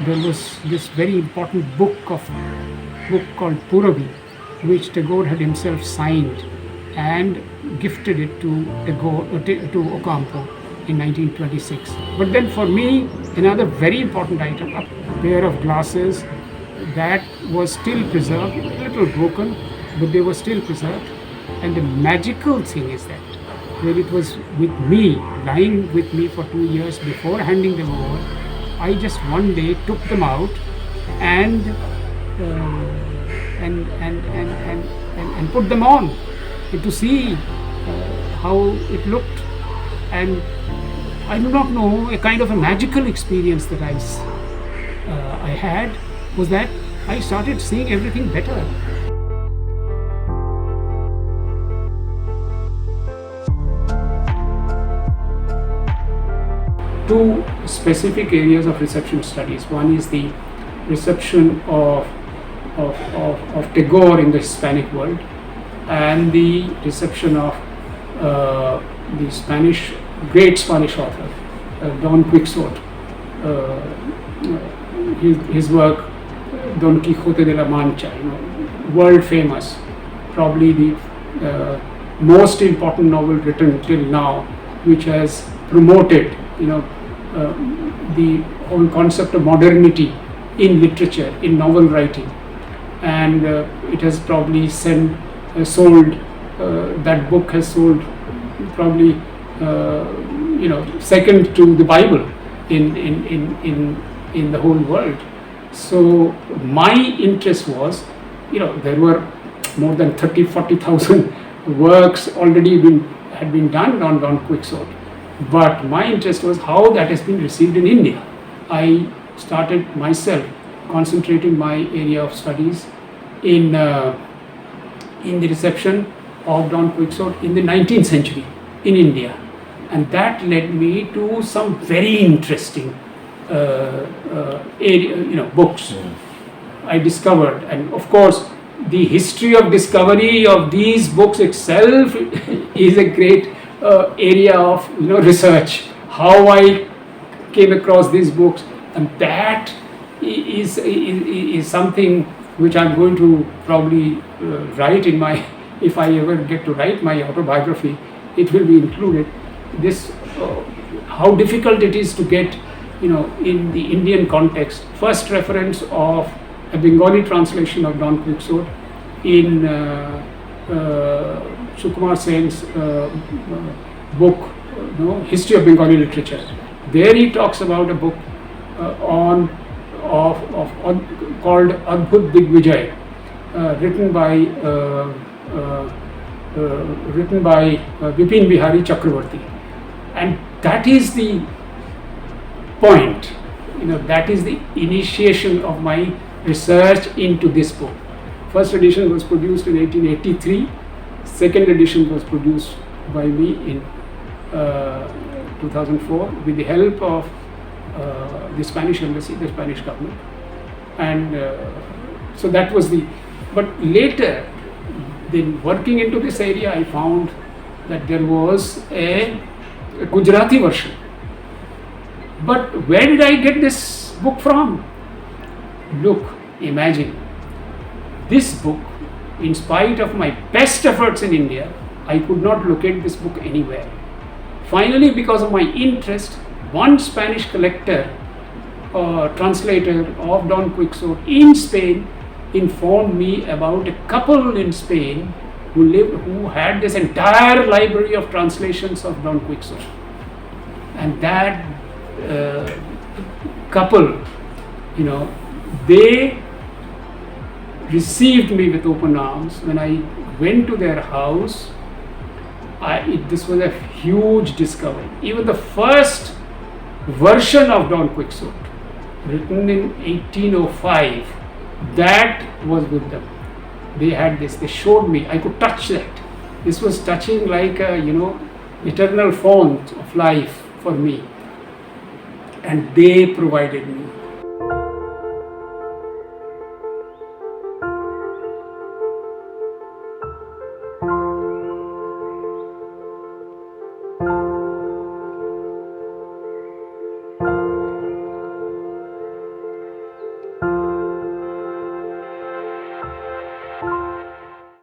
there was this very important book called Puravi, which Tagore had himself signed and gifted it to to Ocampo in 1926. But then for me, another very important item, a pair of glasses that was still preserved, a little broken, but they were still preserved. And the magical thing is that where it was with me, lying with me for 2 years before handing them over, I just one day took them out and put them on to see how it looked. And I do not know, a kind of a magical experience that I had was that I started seeing everything better. Two specific areas of reception studies. One is the reception of Tagore in the Hispanic world, and the reception of the great Spanish author, Don Quixote. His work, Don Quixote de la Mancha, world famous, probably the most important novel written till now, which has promoted, the whole concept of modernity in literature, in novel writing, and it has probably sold. That book has sold probably second to the Bible in the whole world. So my interest was, there were more than 40,000 works already had been done on Don Quixote. But my interest was how that has been received in India. I started myself concentrating my area of studies in the reception of Don Quixote in the 19th century in India, and that led me to some very interesting books I discovered. And of course, the history of discovery of these books itself is a great area of research. How I came across these books, and that is something which I'm going to probably write in my, if I ever get to write my autobiography, it will be included. This how difficult it is to get, in the Indian context, first reference of a Bengali translation of Don Quixote in Sukumar Sen's book, History of Bengali Literature. There he talks about a book called Adbhut Digvijay, written by Vipin Bihari Chakravarti, and that is the point. That is the initiation of my research into this book. First edition was produced in 1883. Second edition was produced by me in 2004 with the help of the Spanish embassy, the Spanish government, and so that was the. But later, then working into this area, I found that there was a Gujarati version. But where did I get this book from? Look, imagine, this book, in spite of my best efforts in India, I could not locate this book anywhere. Finally, because of my interest, one Spanish collector, translator of Don Quixote in Spain, informed me about a couple in Spain who had this entire library of translations of Don Quixote. And that couple, they received me with open arms. When I went to their house, this was a huge discovery. Even the first version of Don Quixote, written in 1805, that was with them. They had this. They showed me. I could touch that. This was touching like a, eternal font of life for me. And they provided me